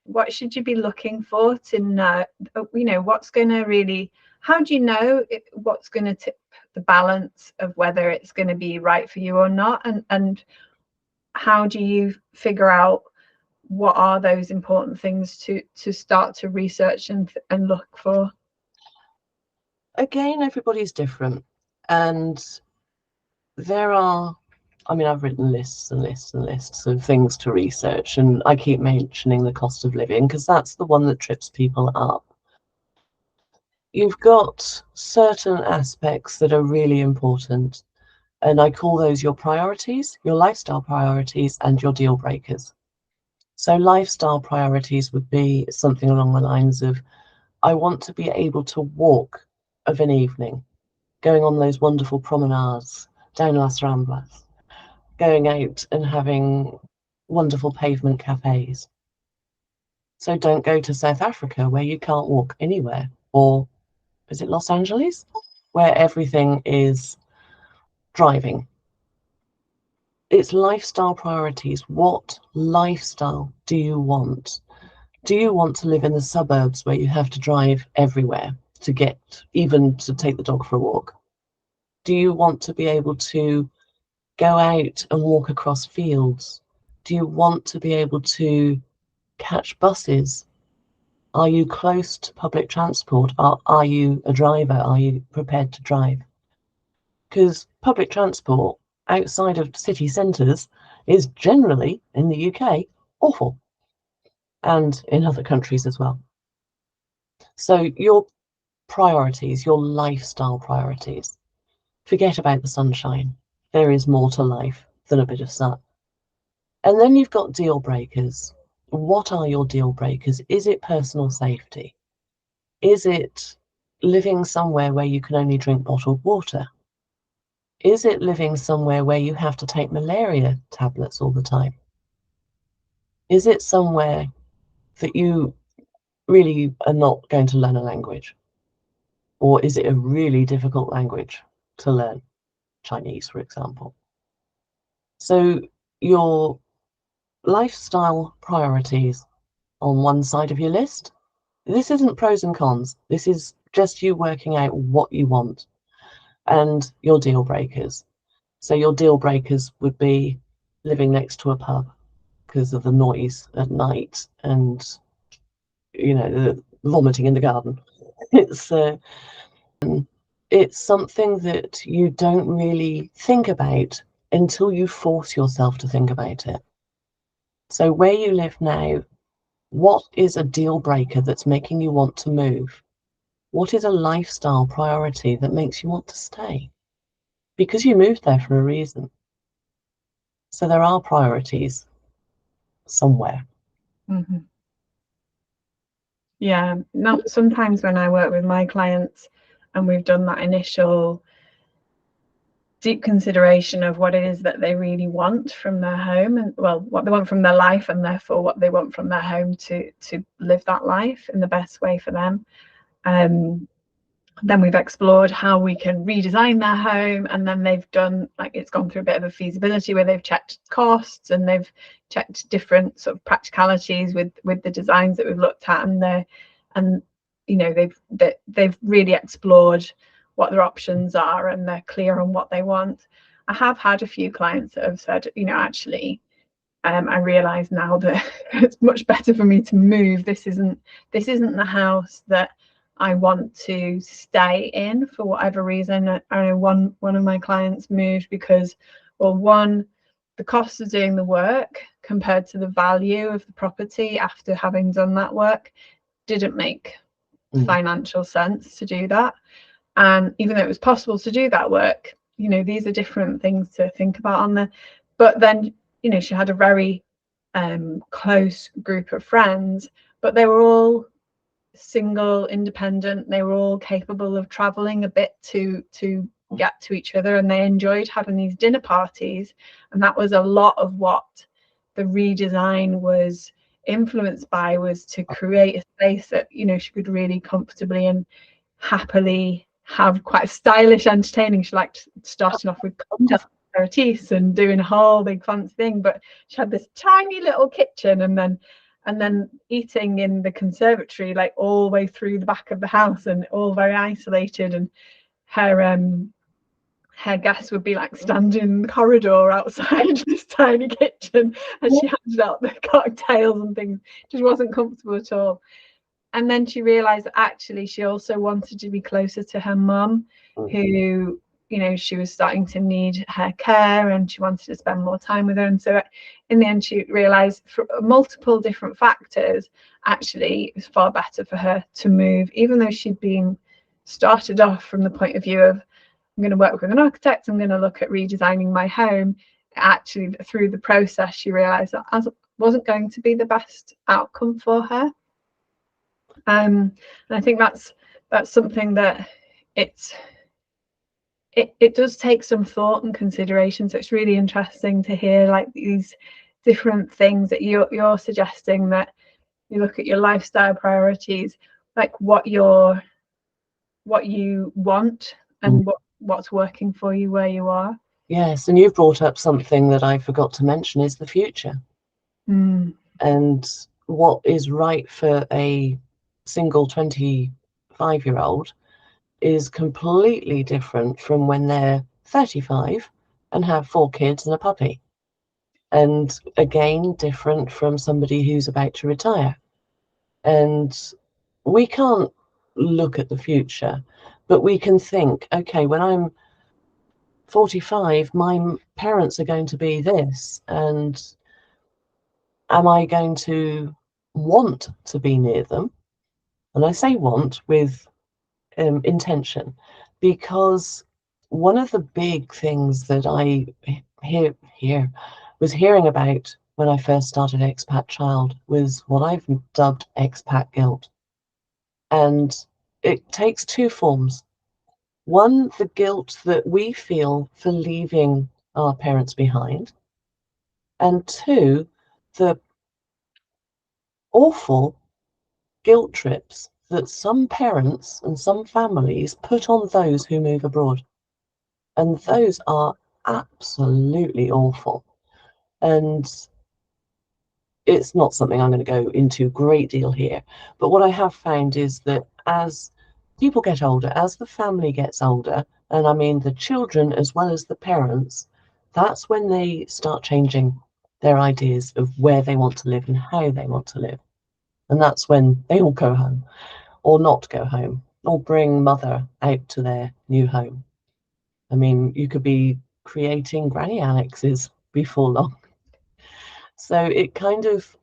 what should you be looking for to know, you know, what's going to really, how do you know what's going to tip the balance of whether it's going to be right for you or not? And how do you figure out what are those important things to start to research and look for? Again, everybody's different. And there are, I mean, I've written lists and lists and lists of things to research, and I keep mentioning the cost of living because that's the one that trips people up. You've got certain aspects that are really important, and I call those your priorities, your lifestyle priorities, and your deal breakers. So lifestyle priorities would be something along the lines of, I want to be able to walk of an evening, going on those wonderful promenades down Las Ramblas, going out and having wonderful pavement cafes. So don't go to South Africa where you can't walk anywhere, or is it Los Angeles, where everything is driving. It's lifestyle priorities. What lifestyle do you want? Do you want to live in the suburbs where you have to drive everywhere to get, even to take the dog for a walk? Do you want to be able to go out and walk across fields? Do you want to be able to catch buses? Are you close to public transport? Are you a driver? Are you prepared to drive? Because public transport outside of city centres is generally, in the UK, awful, and in other countries as well. So your priorities, your lifestyle priorities, forget about the sunshine. There is more to life than a bit of sun. And then you've got deal breakers. What are your deal breakers? Is it personal safety? Is it living somewhere where you can only drink bottled water? Is it living somewhere where you have to take malaria tablets all the time? Is it somewhere that you really are not going to learn a language? Or is it a really difficult language to learn? Chinese, for example. So your lifestyle priorities on one side of your list. This isn't pros and cons. This is just you working out what you want and your deal breakers. So your deal breakers would be living next to a pub because of the noise at night and, you know, the vomiting in the garden. It's something that you don't really think about until you force yourself to think about it. So where you live now, what is a deal breaker that's making you want to move? What is a lifestyle priority that makes you want to stay? Because you moved there for a reason. So there are priorities somewhere. Mm-hmm. Yeah. Now, sometimes when I work with my clients and we've done that initial deep consideration of what it is that they really want from their home, and well, what they want from their life, and therefore what they want from their home to live that life in the best way for them. Then we've explored how we can redesign their home, and then they've done, like, it's gone through a bit of a feasibility where they've checked costs and they've checked different sort of practicalities with the designs that we've looked at, and you know, they've really explored what their options are and they're clear on what they want. I have had a few clients that have said, you know, actually, I realise now that it's much better for me to move. This isn't the house that I want to stay in for whatever reason. I know one of my clients moved because, well, one, the cost of doing the work compared to the value of the property after having done that work didn't make financial sense to do that. And even though it was possible to do that work, you know, these are different things to think about on there. But then, you know, she had a very close group of friends, but they were all single, independent. They were all capable of traveling a bit to get to each other, and they enjoyed having these dinner parties. And that was a lot of what the redesign was influenced by, was to create a space that, you know, she could really comfortably and happily have quite a stylish entertaining. She liked starting off with aperitifs and doing a whole big fancy thing, but she had this tiny little kitchen, and then eating in the conservatory, like all the way through the back of the house, and all very isolated. And her guests would be like standing in the corridor outside this tiny kitchen as she handed out the cocktails and things. Just wasn't comfortable at all. And then she realized that actually she also wanted to be closer to her mum, who, you know, she was starting to need her care, and she wanted to spend more time with her. And so in the end, she realized, for multiple different factors, actually it was far better for her to move, even though she'd been started off from the point of view of, I'm going to work with an architect, I'm going to look at redesigning my home. Actually, through the process, she realized that wasn't going to be the best outcome for her. And I think that's something that it does take some thought and consideration. So it's really interesting to hear, like, these different things that you're suggesting, that you look at your lifestyle priorities, like what you want and what's working for you where you are. Yes, and you've brought up something that I forgot to mention, is the future. And what is right for a single 25-year-old is completely different from when they're 35 and have 4 kids and a puppy. And again, different from somebody who's about to retire. And we can't look at the future, but we can think, okay, when I'm 45, my parents are going to be this, and am I going to want to be near them? And I say want with intention, because one of the big things that I was hearing about when I first started Expat Child was what I've dubbed expat guilt. And it takes 2 forms. One, the guilt that we feel for leaving our parents behind. And 2, the awful guilt trips that some parents and some families put on those who move abroad. And those are absolutely awful. And it's not something I'm going to go into a great deal here. But what I have found is that as people get older, as the family gets older, and I mean the children as well as the parents, that's when they start changing their ideas of where they want to live and how they want to live. And that's when they all go home, or not go home, or bring mother out to their new home. I mean, you could be creating granny annexes before long. So it kind of,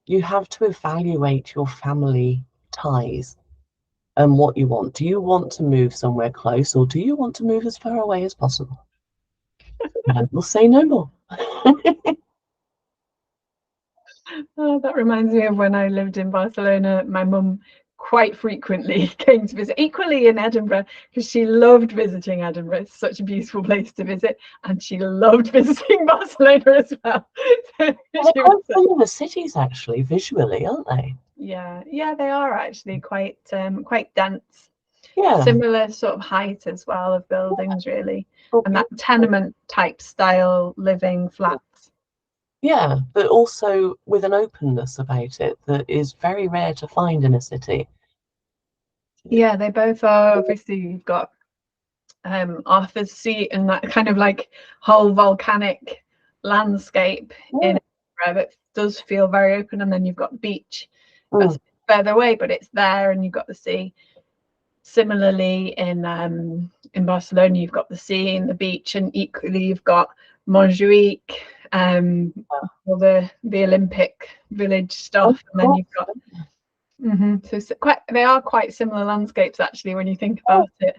you have to evaluate your family ties and what you want. Do you want to move somewhere close, or do you want to move as far away as possible? And we'll say no more. Oh, that reminds me of when I lived in Barcelona. My mum quite frequently came to visit, equally in Edinburgh, because she loved visiting Edinburgh. It's such a beautiful place to visit, and she loved visiting Barcelona as well. They're quite similar cities, actually, visually, aren't they? Yeah, they are actually quite dense. Yeah. Similar sort of height as well of buildings, really, and that tenement type style living flats. Yeah, but also with an openness about it that is very rare to find in a city. Yeah, they both are. Obviously, you've got Arthur's Seat and that kind of like whole volcanic landscape in Edinburgh that does feel very open, and then you've got the beach that's further away, but it's there, and you've got the sea. Similarly, in Barcelona, you've got the sea and the beach, and equally you've got Montjuic, all the Olympic Village stuff, and then you've got so they are quite similar landscapes actually when you think about it.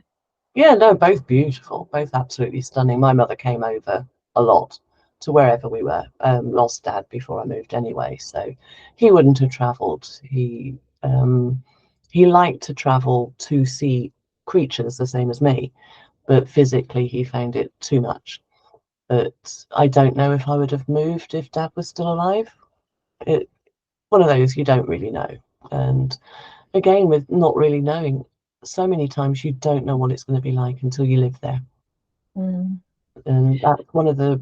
Yeah, no, both beautiful, both absolutely stunning. My mother came over a lot to wherever we were. Lost Dad before I moved anyway, so he wouldn't have travelled. He liked to travel to see creatures the same as me, but physically he found it too much. But I don't know if I would have moved if Dad was still alive. One of those you don't really know. And again, with not really knowing, so many times you don't know what it's going to be like until you live there. And that's one of the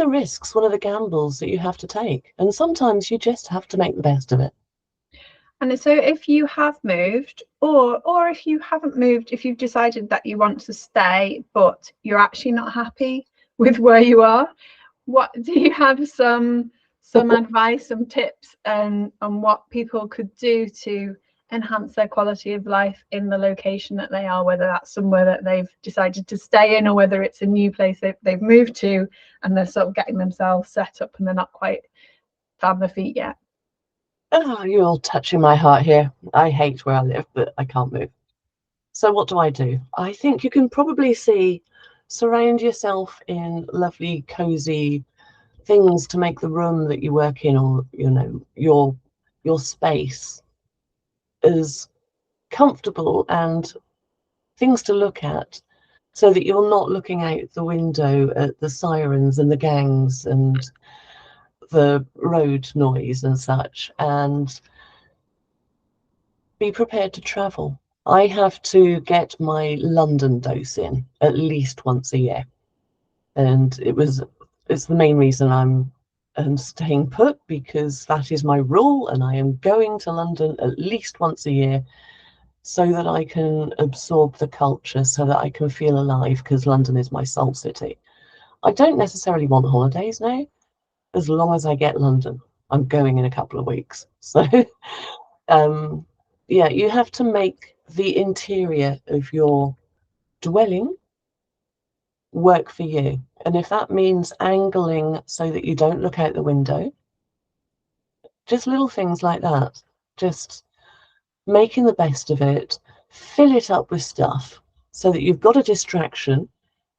risks, one of the gambles that you have to take. And sometimes you just have to make the best of it. And so if you have moved, or if you haven't moved, if you've decided that you want to stay but you're actually not happy with where you are, what do you have some advice, some tips on what people could do to enhance their quality of life in the location that they are, whether that's somewhere that they've decided to stay in, or whether it's a new place they've moved to and they're sort of getting themselves set up and they're not quite found their feet yet? Oh, you're all touching my heart here. I hate where I live, but I can't move. So what do? I think you can probably surround yourself in lovely, cozy things to make the room that you work in, or your space, as comfortable and things to look at, so that you're not looking out the window at the sirens and the gangs and the road noise and such, and be prepared to travel. I have to get my London dose in at least once a year, and it's the main reason I'm staying put, because that is my rule, and I am going to London at least once a year so that I can absorb the culture, so that I can feel alive, because London is my soul city. I don't necessarily want holidays now, as long as I get London. I'm going in a couple of weeks. So yeah, you have to make the interior of your dwelling work for you. And if that means angling so that you don't look out the window, just little things like that, just making the best of it, fill it up with stuff so that you've got a distraction.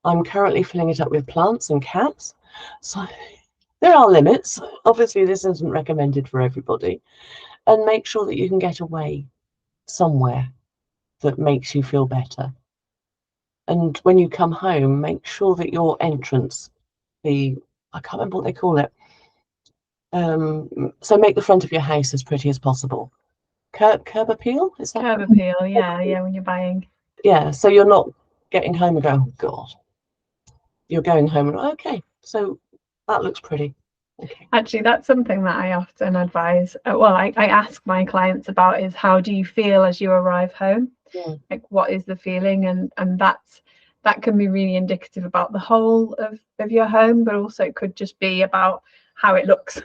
I'm currently filling it up with plants and cats. So there are limits. Obviously, this isn't recommended for everybody. And make sure that you can get away somewhere that makes you feel better. And when you come home, make sure that your entrance, I can't remember what they call it. So make the front of your house as pretty as possible. Curb appeal? Is that curb appeal? Yeah, when you're buying. Yeah, so you're not getting home and going, oh God. You're going home and, okay, so that looks pretty. Okay. Actually, that's something that I often advise. I ask my clients about, is how do you feel as you arrive home? Yeah. Like, what is the feeling? And that can be really indicative about the whole of your home, but also it could just be about how it looks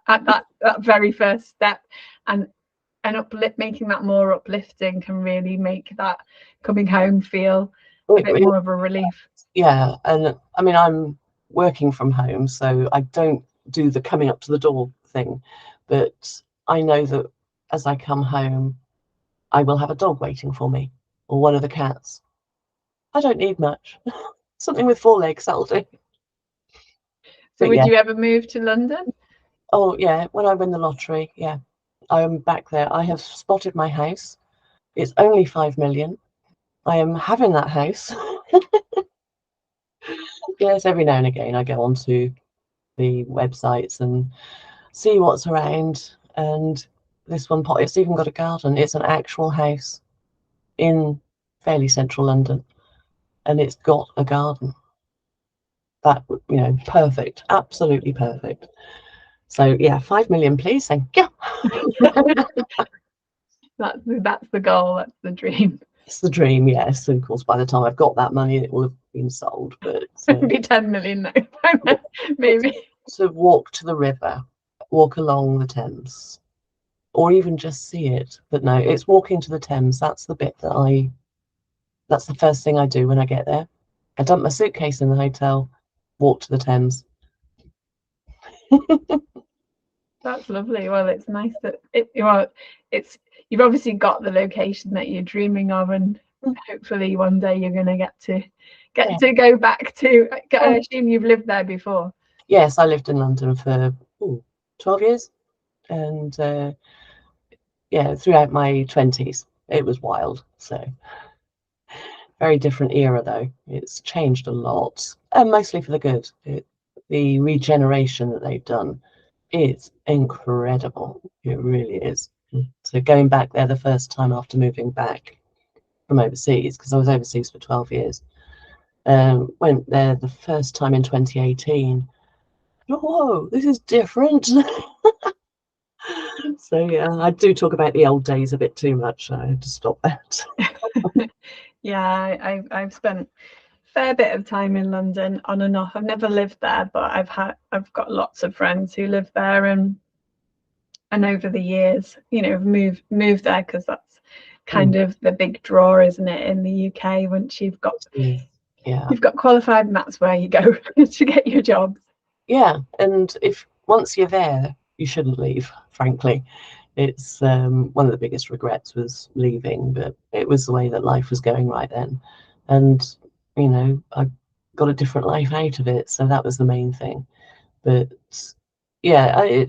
at that very first step. And making that more uplifting can really make that coming home feel a bit more of a relief. Yeah, and I mean, I'm working from home, so I don't do the coming up to the door thing, but I know that as I come home, I will have a dog waiting for me or one of the cats. I don't need much. Something with 4 legs, that'll do. So But would yeah, you ever move to London? oh yeah, when I win the lottery, yeah, I'm back there. I have spotted my house. It's only 5 million. I am having that house. Yes, every now and again I go onto the websites and see what's around. And this one pot, it's even got a garden. It's an actual house in fairly central London, and it's got a garden. That, perfect, absolutely perfect. So yeah, 5 million, please, thank you. That's the goal. That's the dream. It's the dream, yes. And of course, by the time I've got that money, it will have been sold. But Maybe 10 million now. Maybe. to walk to the river, walk along the Thames, or even just see it. But no, it's walking to the Thames. That's the bit that's the first thing I do when I get there. I dump my suitcase in the hotel, walk to the Thames. That's lovely. Well, it's nice that it's you've obviously got the location that you're dreaming of, and hopefully one day you're going to get to go back to. I assume you've lived there before. Yes, I lived in London for 12 years, and yeah, throughout my 20s, it was wild. So very different era, though. It's changed a lot, and mostly for the good. The regeneration that they've done is incredible. It really is. So going back there the first time after moving back from overseas, because I was overseas for 12 years, went there the first time in 2018. Whoa, this is different. So yeah, I do talk about the old days a bit too much. So I have to stop that. Yeah, I've spent a fair bit of time in London on and off. I've never lived there, but I've got lots of friends who live there, and over the years, moved there because that's kind of the big draw, isn't it, in the UK? Once you've got qualified, and that's where you go to get your jobs. Yeah, and if once you're there, you shouldn't leave, frankly. It's one of the biggest regrets was leaving, but it was the way that life was going right then. And, I got a different life out of it, so that was the main thing. But yeah,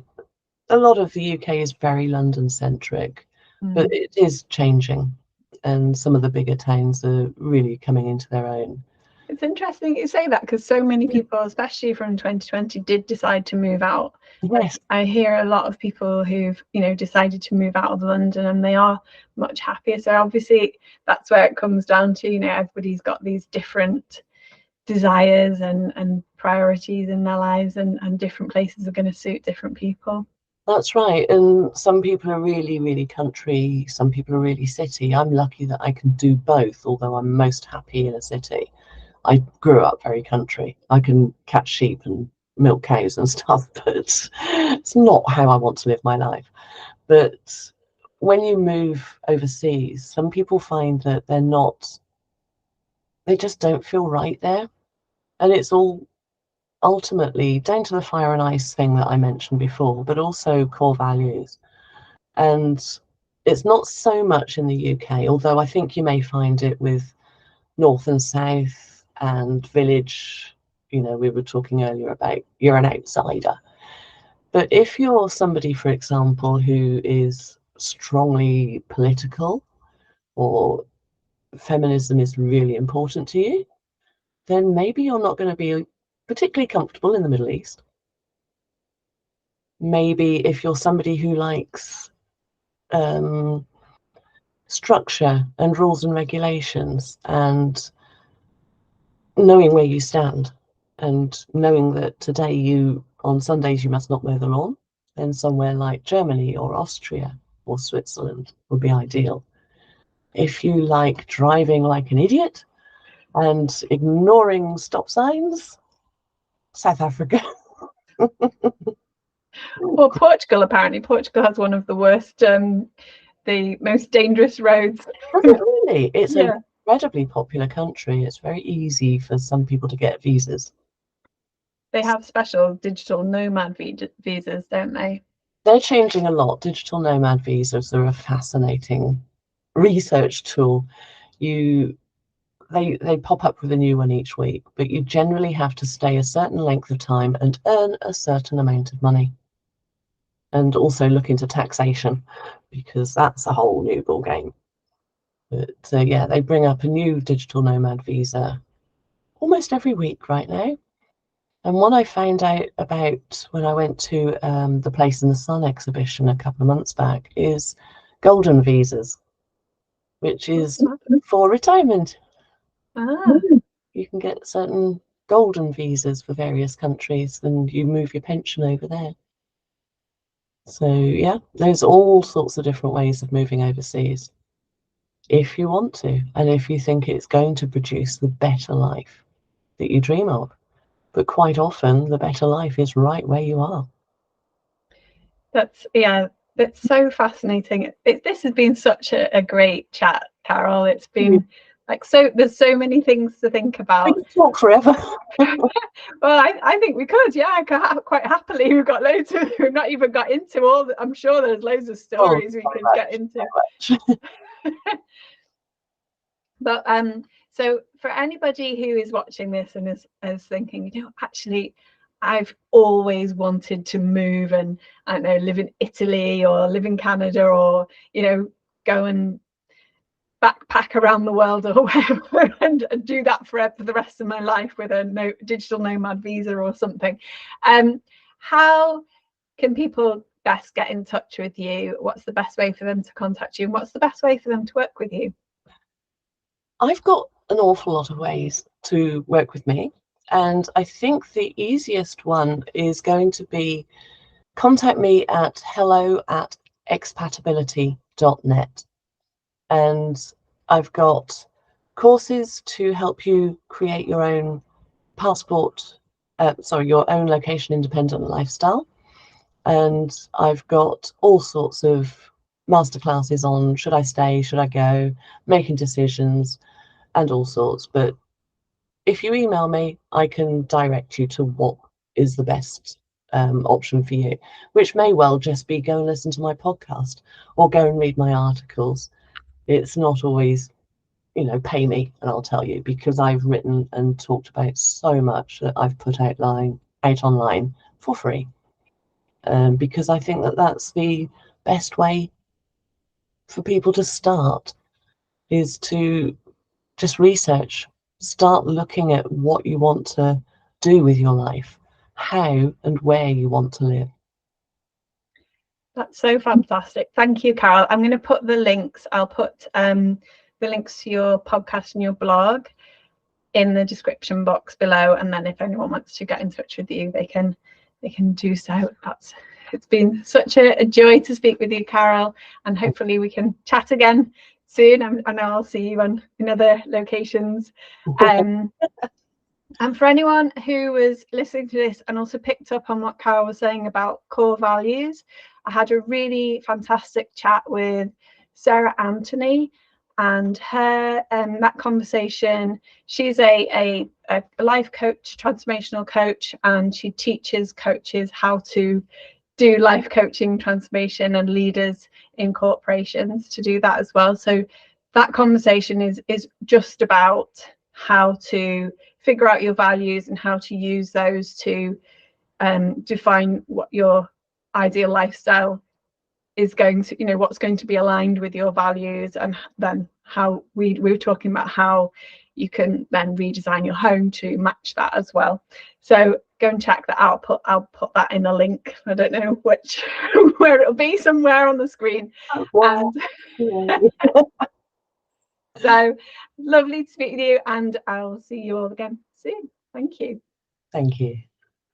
a lot of the UK is very London-centric, but it is changing, and some of the bigger towns are really coming into their own. It's interesting you say that, because so many people, especially from 2020, did decide to move out. Yes. I hear a lot of people who've decided to move out of London, and they are much happier. So obviously that's where it comes down to, everybody's got these different desires and priorities in their lives, and different places are going to suit different people. That's right. And some people are really, really country. Some people are really city. I'm lucky that I can do both, although I'm most happy in a city. I grew up very country. I can catch sheep and milk cows and stuff, but it's not how I want to live my life. But when you move overseas, some people find that they just don't feel right there. And it's all ultimately down to the fire and ice thing that I mentioned before, but also core values. And it's not so much in the UK, although I think you may find it with North and South and village. We were talking earlier about you're an outsider. But if you're somebody, for example, who is strongly political, or feminism is really important to you, then maybe you're not going to be particularly comfortable in the Middle East. Maybe if you're somebody who likes structure and rules and regulations, and knowing where you stand, and knowing that today on Sundays you must not mow the lawn, then somewhere like Germany or Austria or Switzerland would be ideal. If you like driving like an idiot and ignoring stop signs, South Africa. Well, Portugal, apparently. Portugal has one of the worst, the most dangerous roads. Really? It's Yeah. a incredibly popular country. It's very easy for some people to get visas. They have special digital nomad visas, don't they? They're changing a lot. Digital nomad visas are a fascinating research tool. They pop up with a new one each week, but you generally have to stay a certain length of time and earn a certain amount of money. And also look into taxation, because that's a whole new ball game. But yeah, they bring up a new digital nomad visa almost every week right now. And one I found out about when I went to the Place in the Sun exhibition a couple of months back is golden visas, which is for retirement. You can get certain golden visas for various countries, and you move your pension over there. So yeah, there's all sorts of different ways of moving overseas if you want to, and if you think it's going to produce the better life that you dream of. But quite often, the better life is right where you are. That's so fascinating. This has been such a great chat, Carole. It's been like there's so many things to think about. We could talk forever. Well, I think we could, yeah. I could quite happily. We've got loads of, we've not even got into all the, I'm sure there's loads of stories we could get into. But so for anybody who is watching this and is thinking, you know, actually I've always wanted to move and, I don't know, live in Italy or live in Canada, or, you know, go and backpack around the world or whatever, and do that for the rest of my life with a digital nomad visa or something. How can people best get in touch with you? What's the best way for them to contact you, and what's the best way for them to work with you? I've got an awful lot of ways to work with me, and I think the easiest one is going to be contact me at hello@expatability.net. And I've got courses to help you create your own your own location independent lifestyle. And I've got all sorts of masterclasses on should I stay, should I go, making decisions, and all sorts. But if you email me, I can direct you to what is the best option for you, which may well just be go and listen to my podcast or go and read my articles. It's not always, you know, pay me and I'll tell you, because I've written and talked about so much that I've put out online for free. Because I think that that's the best way for people to start, is to just research, start looking at what you want to do with your life, how and where you want to live. That's so fantastic. Thank you, Carole. I'm going to put the links. I'll put the links to your podcast and your blog in the description box below, and then if anyone wants to get in touch with you, they can do so. It's been such a joy to speak with you, Carole, and hopefully we can chat again soon. I know I'll see you in other locations. And for anyone who was listening to this and also picked up on what Carole was saying about core values, I had a really fantastic chat with Sarah Anthony, and her that conversation, she's a life coach, transformational coach, and she teaches coaches how to do life coaching, transformation, and leaders in corporations to do that as well. So that conversation is just about how to figure out your values and how to use those to define what your ideal lifestyle is going to, you know, what's going to be aligned with your values, and then how we were talking about how you can then redesign your home to match that as well. So go and check that out. I'll put that in a link. I don't know which where it'll be, somewhere on the screen. Wow. So lovely to speak with you, and I'll see you all again soon. Thank you. Thank you.